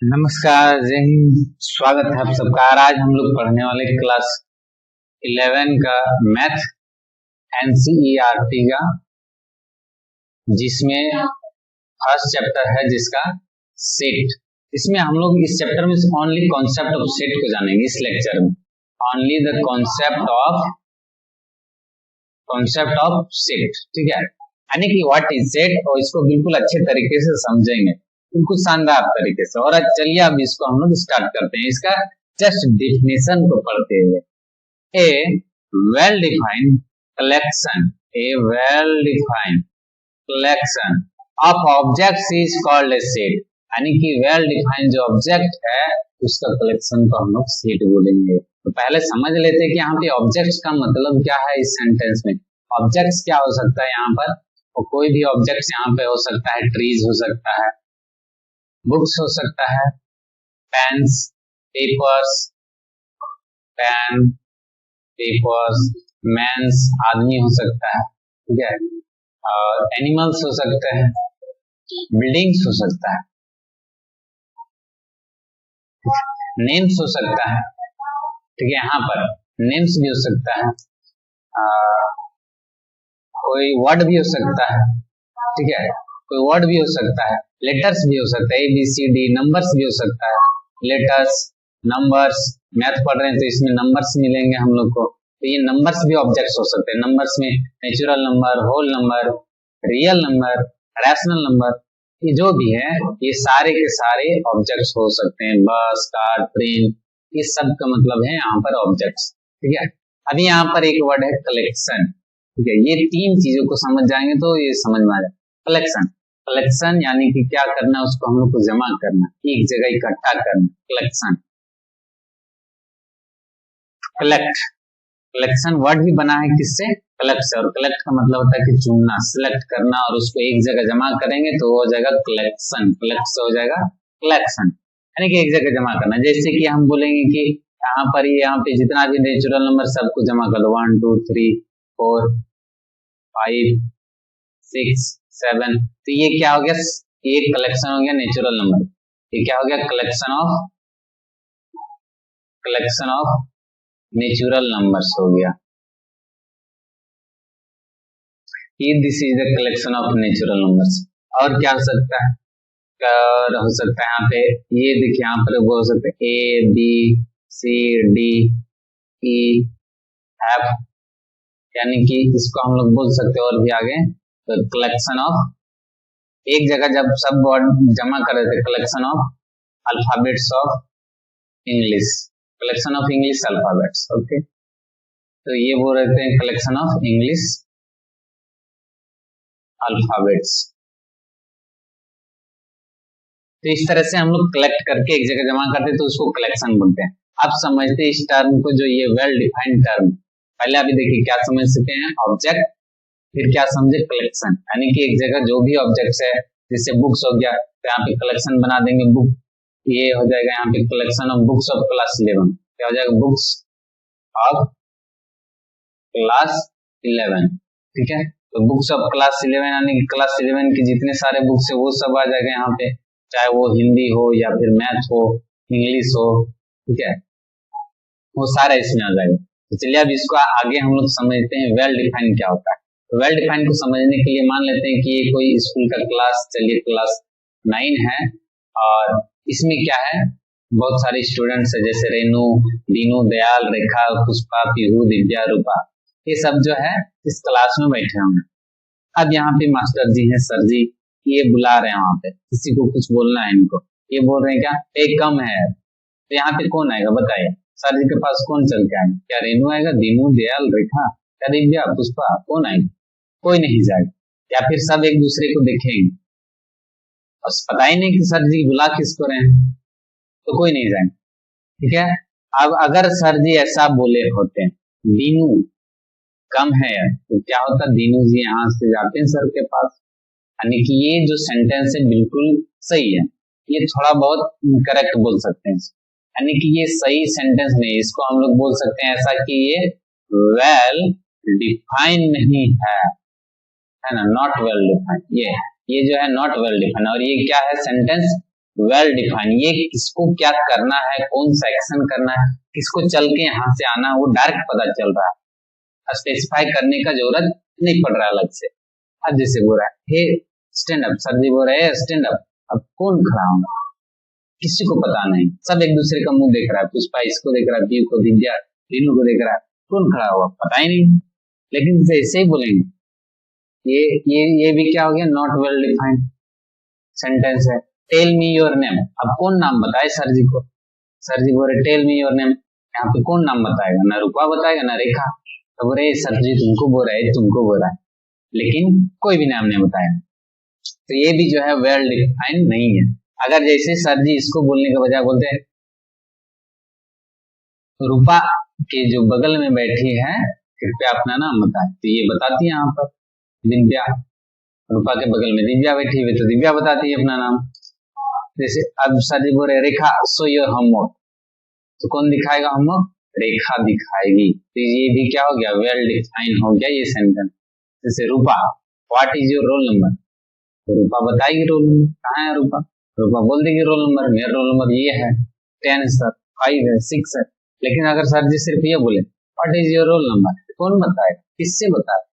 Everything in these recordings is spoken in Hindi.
नमस्कार, जय हिंद। स्वागत है आप सबका। आज हम लोग पढ़ने वाले क्लास 11 का मैथ एनसीईआरटी का, जिसमें फर्स्ट चैप्टर है जिसका सेट। इसमें हम लोग इस चैप्टर में ओनली कॉन्सेप्ट ऑफ सेट को जानेंगे। इस लेक्चर में only the concept of set, ठीक है, यानी कि व्हाट इज सेट, और इसको बिल्कुल अच्छे तरीके से समझेंगे, बिल्कुल शानदार तरीके से। और चलिए अब इसको हम लोग स्टार्ट करते हैं। इसका जस्ट डेफिनेशन को पढ़ते हुए, a well defined collection of objects is called a set, यानी कि वेल डिफाइंड जो ऑब्जेक्ट है उसका कलेक्शन को हम लोग सेट बोलेंगे। तो पहले समझ लेते हैं कि यहाँ पे ऑब्जेक्ट्स का मतलब क्या है। इस सेंटेंस में ऑब्जेक्ट्स क्या हो सकता है यहाँ पर, और कोई भी ऑब्जेक्ट्स यहाँ पे हो सकता है। ट्रीज हो सकता है, बुक्स हो सकता है, पेन्स, पेपर्स, मैन्स, आदमी हो सकता है, ठीक है, और एनिमल्स हो सकते हैं, बिल्डिंग्स हो सकता है, नेम्स हो सकता है, ठीक है, यहाँ पर नेम्स भी हो सकता है, कोई वर्ड भी हो सकता है, ठीक है, कोई वर्ड भी हो सकता है, लेटर्स भी हो सकता है, ABCD, नंबर्स भी हो सकता है, लेटर्स, नंबर्स। मैथ पढ़ रहे हैं तो इसमें नंबर्स मिलेंगे हम लोग को, तो ये नंबर्स भी ऑब्जेक्ट्स हो सकते हैं। नंबर्स में natural number, whole number, real number, rational number, ये जो भी है ये सारे के सारे ऑब्जेक्ट्स हो सकते हैं। बस, कार, ट्रेन, ये सब का मतलब है यहाँ पर ऑब्जेक्ट्स, ठीक है। अभी यहाँ पर एक वर्ड है कलेक्शन, ठीक है। ये तीन चीजों को समझ जाएंगे तो ये समझ में आ जाए। कलेक्शन यानी कि क्या करना, उसको हम लोग को जमा करना, एक जगह इकट्ठा करना, कलेक्शन। कलेक्शन वर्ड भी बना है किससे, कलेक्ट से, और कलेक्ट का मतलब होता है कि चुनना, सिलेक्ट करना, और उसको एक जगह जमा करेंगे तो हो जाएगा कलेक्शन। कलेक्ट से हो जाएगा कलेक्शन, यानी कि एक जगह जमा करना। जैसे कि हम बोलेंगे कि यहाँ पे जितना भी नेचुरल नंबर सबको जमा कर लो, 1 2 3 4 5 6 7, तो ये क्या हो गया, ये कलेक्शन हो गया नेचुरल नंबर। ये क्या हो गया, कलेक्शन ऑफ नेचुरल नंबर्स हो गया। ये this is the collection of natural numbers. और क्या हो सकता है, और हो सकता है यहाँ पे, ये देखिए यहाँ पर वो हो सकता है ABCDEF, यानी कि इसको हम लोग बोल सकते हैं और भी आगे, तो कलेक्शन ऑफ, एक जगह जब सब वर्ड जमा कर रहे थे, collection of alphabets of English, collection of English alphabets, okay. तो ये बोल रहे हैं कलेक्शन ऑफ इंग्लिश अल्फाबेट्स। तो इस तरह से हम लोग कलेक्ट करके एक जगह जमा करते तो उसको कलेक्शन बोलते हैं। अब समझते हैं इस टर्म को, जो ये वेल डिफाइंड टर्म। पहले अभी देखिए क्या समझ सकते हैं, ऑब्जेक्ट, फिर क्या समझे, कलेक्शन, यानी कि एक जगह जो भी ऑब्जेक्ट्स है, जैसे बुक्स हो गया तो यहाँ पे कलेक्शन बना देंगे बुक, ये हो जाएगा यहाँ पे collection of books of class 11, क्या हो जाएगा, बुक्स ऑफ क्लास 11, ठीक है। तो बुक्स ऑफ क्लास 11 यानी कि क्लास 11 की जितने सारे बुक्स है वो सब आ जाएगा यहाँ पे, चाहे वो हिंदी हो या फिर मैथ हो, इंग्लिश हो, ठीक है, वो सारा इसमें आ जाएगा। तो चलिए अब इसको आगे हम लोग समझते हैं वेल डिफाइंड क्या होता है। तो वेल डिफाइंड को समझने के लिए मान लेते हैं कि ये कोई स्कूल का क्लास, चलिए क्लास 9 है, और इसमें क्या है, बहुत सारे स्टूडेंट्स है, जैसे रेनू, दीनू, दयाल, रेखा, पुष्पा, पीहू, दिव्या, रूपा, ये सब जो है इस क्लास में बैठे होंगे। अब यहाँ पे मास्टर जी हैं, सर जी, ये बुला रहे हैं, वहां पे किसी को कुछ बोलना है इनको, ये बोल रहे हैं क्या, एक कम है, तो यहाँ पे कौन आएगा बताइए, सर जी के पास कौन चल के आएगा, क्या रेनू आएगा, दीनू, दयाल, रेखा, क्या दिव्या, पुष्पा, कौन आएगा, कोई नहीं जाएगा। या फिर सब एक दूसरे को देखेंगे, बस पता ही नहीं कि सर जी बुला किसको रहे हैं, तो कोई नहीं जाएगा, ठीक है। अब अगर सर जी ऐसा बोले होते, दीनू कम है, तो क्या होता, दीनू जी यहाँ से जाते हैं सर के पास, यानी कि ये जो सेंटेंस है बिल्कुल सही है, ये थोड़ा बहुत करेक्ट बोल सकते हैं, यानी कि ये सही सेंटेंस नहीं, इसको हम लोग बोल सकते हैं ऐसा कि ये वेल डिफाइन नहीं है ना, नॉट वेल डिफाइन, ये जो है नॉट वेल डिफाइन, और ये क्या है, सेंटेंस वेल डिफाइन, ये किसको क्या करना है, कौन सा एक्शन करना है, किसको चल के यहाँ से आना, वो डायरेक्ट पता चल रहा है, स्पेसिफाई करने का जरूरत नहीं पड़ रहा अलग से। अब जैसे बोल रहा है हे स्टैंड अप, सर जी बोल रहे हैं स्टैंड अप, अब कौन खड़ा होगा, किसी को पता नहीं, सब एक दूसरे का मुंह देख रहा है, पुष्पा इसको देख रहा है, पीयू को, दिव्या तीनों को देख रहा है, कौन खड़ा हुआ पता ही नहीं। लेकिन ऐसे ही बोलेंगे, ये भी क्या हो गया, नॉट वेल डिफाइंड सेंटेंस है। टेल मी योर नेम, अब कौन नाम बताए सर जी को, सर जी बोल रहे टेल मी योर नेम, यहाँ पे कौन नाम बताएगा, ना रूपा बताएगा ना रेखा, तो बोल रहे सर जी तुमको बोल रहा है, तुमको बोल रहा है, लेकिन कोई भी नाम नहीं बताएगा, तो ये भी जो है वेल डिफाइंड नहीं है। अगर जैसे सर जी इसको बोलने के बजाय बोलते हैं रूपा के जो बगल में बैठी है कृपया अपना नाम बताए, तो ये बताती है यहाँ पर दिव्या, रूपा के बगल में दिव्या बैठी हुई तो दिव्या बताती है अपना नाम। जैसे अब सर जी बोल रहे रेखा सो योर होमवर्क, तो कौन दिखाएगा होमवर्क, रेखा दिखाएगी, तो ये भी क्या हो गया, वेल डिफाइन हो गया ये सेंटेंस। जैसे Rupa what is your roll number, तो रूपा बताएगी रोल नंबर, कहाँ है रूपा, रूपा बोल देगी रोल नंबर, मेरा रोल नंबर ये है 10 सर, 5 है, 6 है। लेकिन अगर सर जी सिर्फ ये बोले what is your roll number, कौन बताएगा, किससे बताएगा,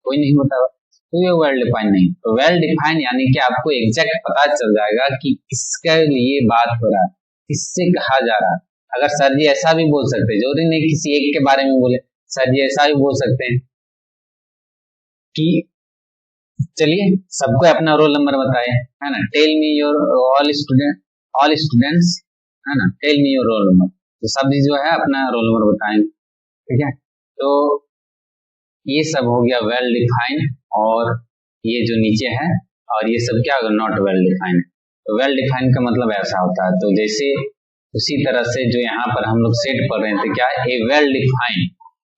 कोई नहीं बताएगा, तो ये वेल डिफाइन नहीं। तो वेल डिफाइन यानी कि आपको एग्जैक्ट पता चल जाएगा कि किसके लिए बात हो रहा है, किससे कहा जा रहा है। अगर सर जी ऐसा भी बोल सकते हैं, जरूरी नहीं किसी एक के बारे में बोले, सर जी ऐसा भी बोल सकते हैं कि चलिए सबको अपना रोल नंबर बताए, है ना, tell me your all students, है ना, tell me your roll number, तो सब जी जो है अपना रोल नंबर बताएंगे, ठीक है। तो ये सब हो गया वेल डिफाइन, और ये जो नीचे है और ये सब क्या होगा, नॉट वेल डिफाइन। तो वेल डिफाइन का मतलब ऐसा होता है, तो जैसे उसी तरह से जो यहाँ पर हम लोग सेट पढ़ रहे थे, क्या a well define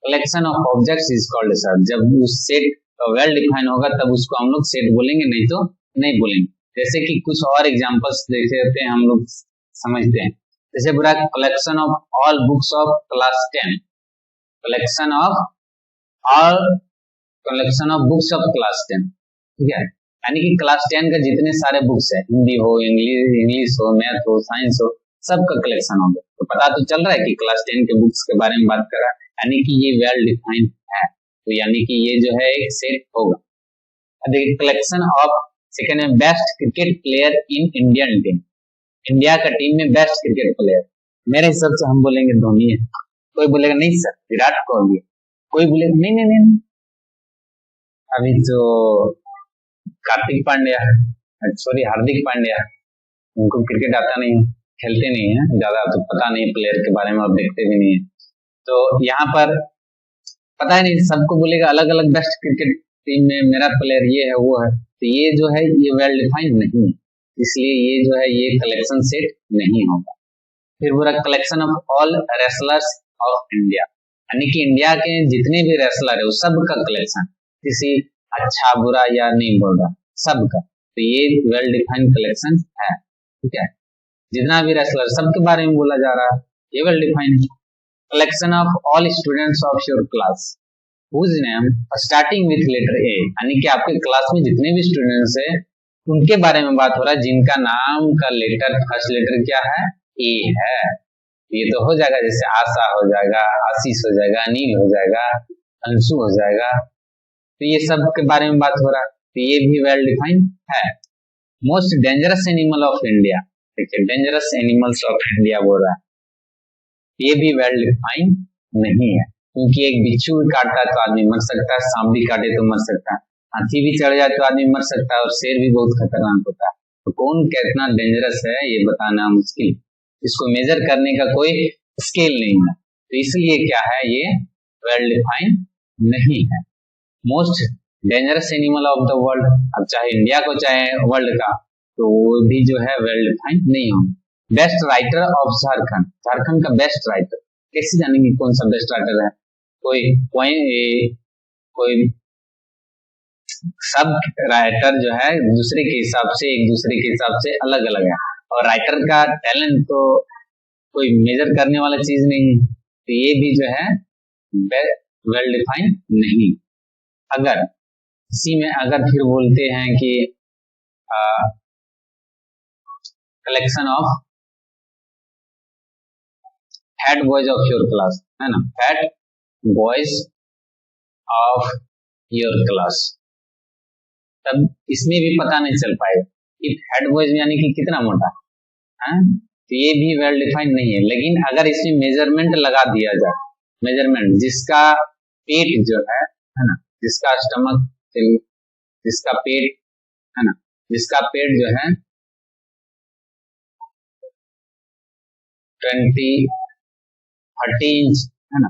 collection of objects is called set, जब उस सेट वेल डिफाइन होगा तब उसको हम लोग सेट बोलेंगे, नहीं तो नहीं बोलेंगे। जैसे कि कुछ और एग्जांपल्स देखे रहते हैं हम लोग समझते हैं, जैसे पूरा collection of all books of class 10, collection of all collection of books of class 10, ठीक है, यानी कि क्लास 10 का जितने सारे बुक्स है, हिंदी हो, इंग्लिश हो, मैथ हो, साइंस हो, सबका कलेक्शन होगा, तो पता तो चल रहा है कि क्लास 10 के बुक्स के बारे में बात कर रहा है, यानी कि ये वेल डिफाइंड है, तो यानी कि ये जो है एक सेट होगा। देखिए कलेक्शन ऑफ सेकेंड में best cricket player in Indian team, India का टीम में बेस्ट क्रिकेट प्लेयर, मेरे हिसाब से हम बोलेंगे धोनी है, कोई बोलेगा नहीं सर विराट कोहली, कोई बोलेगा नहीं नहीं नहीं, अभी तो कार्तिक पांड्या, सॉरी हार्दिक पांड्या, उनको क्रिकेट आता नहीं, खेलते नहीं है ज्यादा, तो पता नहीं प्लेयर के बारे में, और देखते भी नहीं है, तो यहाँ पर पता ही नहीं, सबको बोलेगा अलग अलग बेस्ट क्रिकेट टीम में मेरा प्लेयर ये है वो है, तो ये जो है ये वेल डिफाइंड नहीं है, इसलिए ये जो है ये कलेक्शन सेट नहीं होगा। फिर पूरा collection of all wrestlers of India, यानी कि इंडिया के जितने भी रेसलर है वो सबका कलेक्शन, किसी अच्छा बुरा या नहीं बोल रहा सबका, तो ये वेल डिफाइंड कलेक्शन है, ठीक है, जितना भी रेसलर सबके बारे में बोला जा रहा है, ये well defined. Collection of all students of your class whose name starting with letter A, यानी कि आपके क्लास में जितने भी स्टूडेंट्स हैं उनके बारे में बात हो रहा है, जिनका नाम का लेटर फर्स्ट लेटर क्या है, ए है, ये तो हो जाएगा, जैसे आशा हो जाएगा, आशीष हो जाएगा, अनिल हो जाएगा, अंशु हो जाएगा, तो ये सब के बारे में बात हो रहा है, तो ये भी वेल डिफाइंड है। Most dangerous animal of India, देखिए डेंजरस एनिमल्स ऑफ इंडिया बोल रहा है, ये भी वेल डिफाइंड नहीं है, क्योंकि एक बिच्छू भी काटता है तो आदमी मर सकता है, सांप भी काटे तो मर सकता है, हाथी भी चढ़ जाए तो आदमी मर सकता है, और शेर भी बहुत खतरनाक होता है, तो कौन कितना डेंजरस है ये बताना मुश्किल, इसको मेजर करने का कोई स्केल नहीं है, तो इसलिए क्या है ये वेल डिफाइंड नहीं है। Most dangerous animal of the world, अब चाहे इंडिया को चाहे वर्ल्ड का, तो वो भी जो है वेल डिफाइंड नहीं होगा। Best writer of Jharkhand, Jharkhand का बेस्ट राइटर, कैसे जानेंगे कौन सा बेस्ट राइटर है, कोई सब राइटर जो है दूसरे के हिसाब से, एक दूसरे के हिसाब से अलग अलग है, और राइटर का टैलेंट तो कोई मेजर करने वाला चीज नहीं है, तो ये भी जो है वेल डिफाइंड नहीं। अगर इसी में अगर फिर बोलते हैं कि collection of fat boys of your class, है ना, fat boys of your class. तब इसमें भी पता नहीं चल पाएगा कि फैट बॉयज यानी कि कितना मोटा है, तो ये भी वेल डिफाइंड नहीं है। लेकिन अगर इसमें मेजरमेंट लगा दिया जाए, मेजरमेंट जिसका पेट जो है ना, जिसका स्टमक, जिसका पेट है ना, जिसका पेट जो है 30 इंच है ना,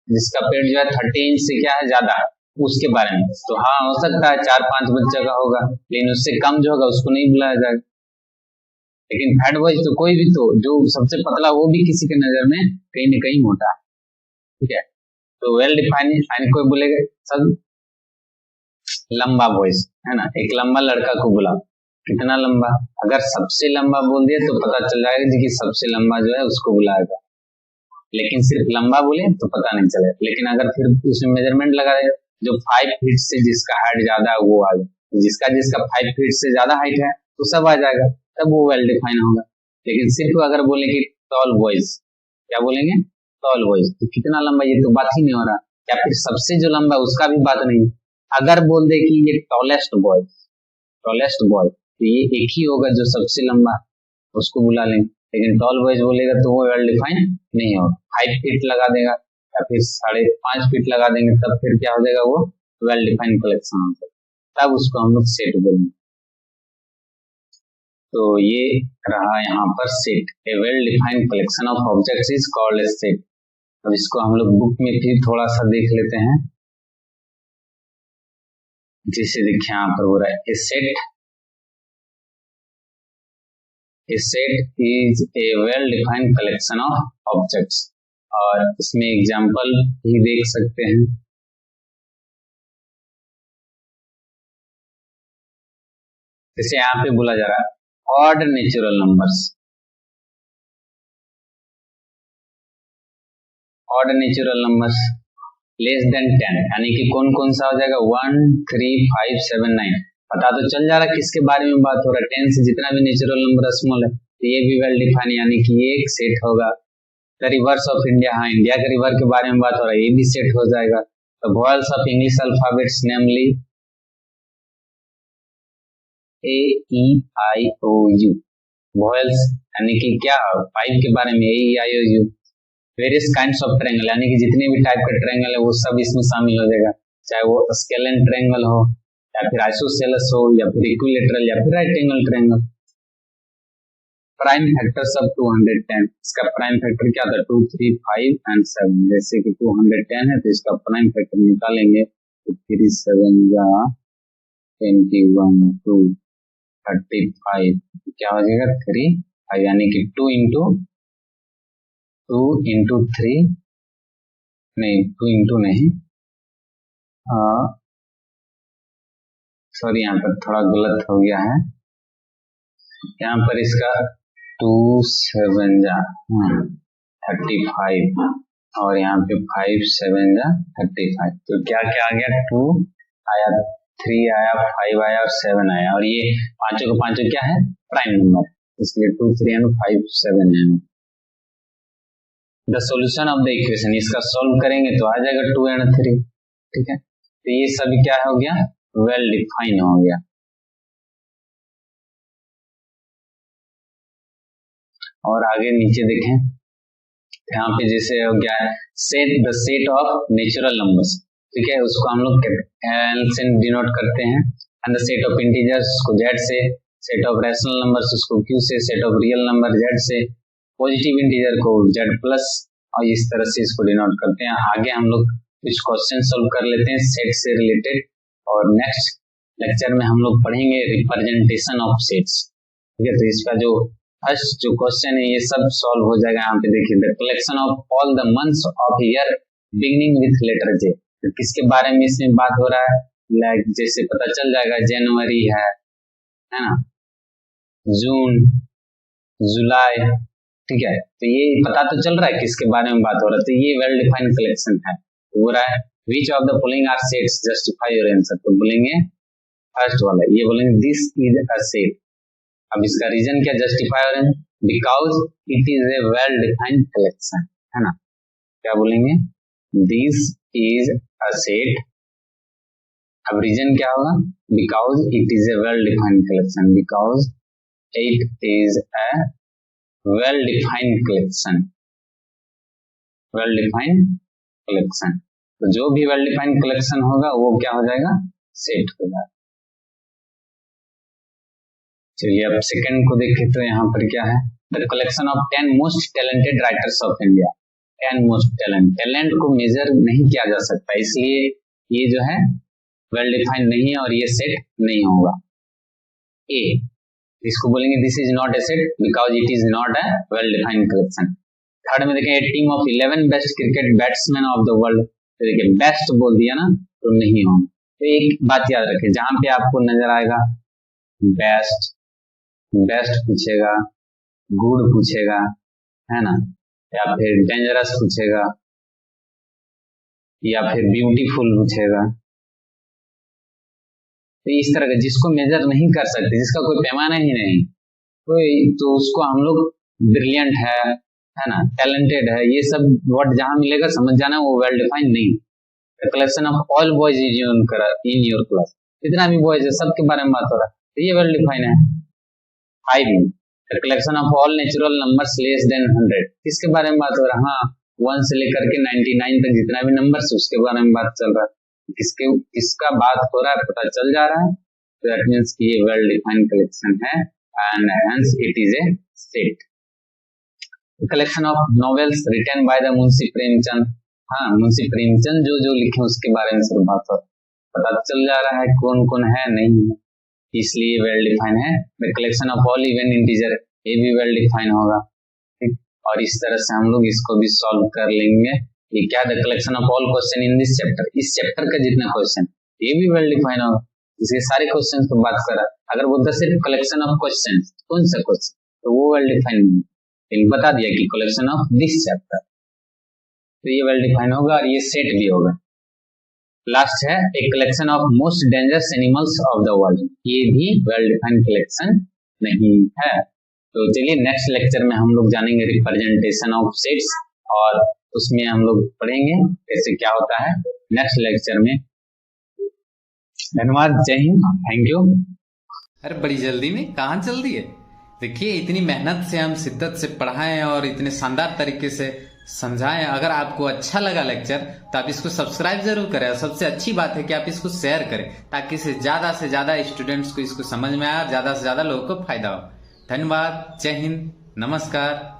जिसका पेट जो है 30 इंच से क्या है ज्यादा है, उसके बारे में तो हाँ हो सकता है 4-5 बच्चे का होगा, लेकिन उससे कम जो होगा उसको नहीं बुलाया जाएगा। लेकिन फैट बॉयज तो कोई भी, तो जो सबसे पतला वो भी किसी के नजर में कहीं न कहीं मोटा है, ठीक है। तो वेल डिफाइंड एंड कोई बोलेगा सब लंबा बॉयज है ना, एक लंबा लड़का को बुला, कितना लंबा, अगर सबसे लंबा बोल दिया तो पता चल जाएगा कि सबसे लंबा जो है उसको बुलाएगा, लेकिन सिर्फ लंबा बोले तो पता नहीं चलेगा। लेकिन अगर फिर उसमें मेजरमेंट लगा देगा, जो 5 फीट से जिसका हाइट ज्यादा है वो आ जाए, जिसका 5 फीट से ज्यादा हाइट है तो सब आ जाएगा, तब वो वेल डिफाइन होगा। लेकिन सिर्फ अगर बोले कि टॉल बॉयज, क्या बोलेंगे, टॉल बॉयज, तो कितना लंबा, ये तो बात ही नहीं हो रहा, या फिर सबसे जो लंबा उसका भी बात नहीं। अगर बोल दे कि ये टॉलेस्ट बॉय, टॉलेस्ट बॉय, तो ये एक ही होगा जो सबसे लंबा, उसको बुला लेंगे। लेकिन टॉल बॉयज बोलेगा तो वो वेल डिफाइन नहीं होगा, 5 फीट लगा देगा या फिर 5.5 फीट लगा देंगे, तब फिर क्या हो जाएगा, वो वेल डिफाइन कलेक्शन हो जाएगा, तब उसको हम लोग सेट बोलेंगे। तो ये रहा यहाँ पर set, A well defined collection of objects is called a set. अब इसको हम लोग बुक में फिर थोड़ा सा देख लेते हैं, जिसे देखिए यहाँ पर हो रहा है, a set is a well defined collection of objects, और इसमें एग्जाम्पल भी देख सकते हैं। जैसे यहाँ पे बोला जा रहा है odd natural numbers, odd natural numbers less than 10, यानी कि कौन कौन सा हो जाएगा, 1, 3, 5, 7, 9, पता तो चल जा रहा है किसके बारे में बात हो रहा है, 10 से जितना भी नेचुरल नंबर स्मॉल है, तो ये भी वेल डिफाइन, यानी कि ये एक सेट होगा। द रिवर्स ऑफ इंडिया, हाँ इंडिया के रिवर के बारे में बात हो रहा है, ये भी सेट हो जाएगा। The vowels of English alphabets namely A E I O U, vowels यानी कि क्या, 5 के बारे में A E I O U. Various kinds of triangle, यानी कि जितने भी टाइप के ट्रायंगल है वो सब इसमें शामिल हो जाएगा, चाहे वो स्केलन ट्रायंगल हो या फिर आइसोसेलेस हो या फिर इक्विलेटरल या फिर right angle triangle. Prime factors of 210, इसका प्राइम फैक्टर क्या था, 2, 3, 5 एंड 7, जैसे कि 210 है तो इसका प्राइम फैक्टर निकालेंगे तो 3, 7 या 21, 2, 35, क्या हो जाएगा 3, 5, यानी कि 2 इंटू 3, नहीं 2 इंटू नहीं, सॉरी यहाँ पर थोड़ा गलत हो गया है, यहाँ पर इसका 2, 7 जा 35 और यहाँ पे 5, 7 जा 35, तो क्या क्या आ गया, 2 आया, 3 आया, 5 आया और 7 आया, और ये पांचों के पांचों क्या है, प्राइम नंबर, इसलिए 2, 3 एंड 5, 7 है। The solution of the equation, इसका सॉल्व करेंगे तो आ जाएगा 2 एंड 3, ठीक है। तो ये सब क्या हो गया, वेल डिफाइन हो गया। और आगे नीचे देखें, यहाँ पे जैसे हो गया है set, the set of natural numbers, ठीक है, उसको हम लोग एल से डिनोट करते हैं, and the set of integers उसको जेड से, सेट ऑफ रैशनल नंबर्स उसको क्यू से, set of real number Z से, पॉजिटिव इंटीजर को जेड प्लस, और इस तरह से इसको डिनोट करते हैं। आगे हम लोग कुछ क्वेश्चन सोल्व कर लेते हैं सेट से रिलेटेड, और नेक्स्ट लेक्चर में हम लोग पढ़ेंगे रिप्रेजेंटेशन ऑफ सेट्स, ठीक है। तो इसका जो फर्स्ट जो क्वेश्चन है ये सब सॉल्व हो जाएगा। यहाँ पे देखिए, the collection of all the months of year beginning with letter J, तो किसके बारे में इसमें बात हो रहा है, लाइक जैसे पता चल जाएगा जनवरी है ना, जून, जुलाई, ठीक है, तो ये पता तो चल रहा है किसके बारे में बात हो रहा है, तो ये वेल डिफाइंड कलेक्शन है। हो रहा है which of the following are sets, justify your answer, तो बोलेंगे फर्स्ट वाला, ये बोलेंगे दिस इज अ सेट, अब इसका रीजन क्या जस्टिफाई है, because it is a well defined collection, है ना। क्या बोलेंगे, दिस इज अ सेट। अब रीजन क्या होगा, because it is a well defined collection, because it is a well defined collection, well defined collection. तो जो भी वेल डिफाइंड कलेक्शन होगा वो क्या हो जाएगा, सेट हो जाएगा। चलिए अब सेकंड को देखें तो यहाँ पर क्या है, the collection of 10 most talented writers of India. 10 most talent, talent को मेजर नहीं किया जा सकता, इसलिए ये जो है वेल डिफाइंड नहीं है और ये सेट नहीं होगा। ए, इसको बोलेंगे this is not a set because it is not a well defined collection. Third में देखें, a team of 11 best cricket batsman of the world, तो देखिए बेस्ट बोल दिया ना तो नहीं होगा। तो एक बात याद रखें, जहां पे आपको नजर आएगा बेस्ट, बेस्ट पूछेगा, गुड पूछेगा, है ना, या फिर डेंजरस पूछेगा, या फिर ब्यूटीफुल पूछेगा, तो इस तरह का जिसको मेजर नहीं कर सकते, जिसका कोई पैमाना ही नहीं कोई, तो उसको हम लोग ब्रिलियंट है ना, टैलेंटेड है, ये सब वर्ड जहां मिलेगा समझ जाना वो वेल डिफाइंड नहीं। Collection of all boys is in your class, जितना भी बॉयज है सबके बारे में बात हो रहा है, तो ये वेल डिफाइंड है। 5 collection of all natural numbers less than 100, किसके बारे में बात हो रहा है, हाँ 1 से लेकर के 99 तक जितना भी नंबर्स उसके बारे में बात चल रहा है, किसका बात हो रहा है पता चल जा रहा है, तो दैट मींस कि ये वेल डिफाइंड कलेक्शन है and hence it is a set. Collection of novels written by the Munshi Premchand, हाँ मुंशी प्रेमचंद जो लिखे उसके बारे में सब बात हो, पता चल जा रहा है कौन कौन है नहीं है, इसलिए वेल डिफाइन है। The collection of all even integer, ये भी वेल डिफाइन होगा, ठीक। और इस तरह से हम लोग इसको भी सॉल्व कर लेंगे। ये क्या, the collection of all question in this chapter, इस चैप्टर का जितना क्वेश्चन ये भी वेल डिफाइन होगा, इसके सारे क्वेश्चन को बात करा। अगर बोलता सिर्फ कलेक्शन ऑफ क्वेश्चन, कौन सा क्वेश्चन, तो वो वेल डिफाइन नहीं, लेकिन बता दिया कि कलेक्शन ऑफ दिस चैप्टर, तो ये वेल डिफाइन होगा और ये सेट भी होगा। लास्ट है a collection of most dangerous animals of the world, ये भी वेल डिफाइंड कलेक्शन नहीं है। तो चलिए नेक्स्ट लेक्चर में हम लोग जानेंगे रिप्रेजेंटेशन ऑफ सेट्स, और उसमें हम लोग पढ़ेंगे कैसे क्या होता है नेक्स्ट लेक्चर में। धन्यवाद, जय हिंद, थैंक यू। अरे बड़ी जल्दी में कहाँ चल रही है, देखिए इतनी मेहनत से हम शिद्दत से पढ़ाएं और इतने शानदार तरीके से समझाएं। अगर आपको अच्छा लगा लेक्चर तो आप इसको सब्सक्राइब जरूर करें, और सबसे अच्छी बात है कि आप इसको शेयर करें ताकि से ज्यादा स्टूडेंट्स को इसको समझ में आए और ज्यादा से ज्यादा लोगों को फायदा हो। धन्यवाद, जय हिंद, नमस्कार।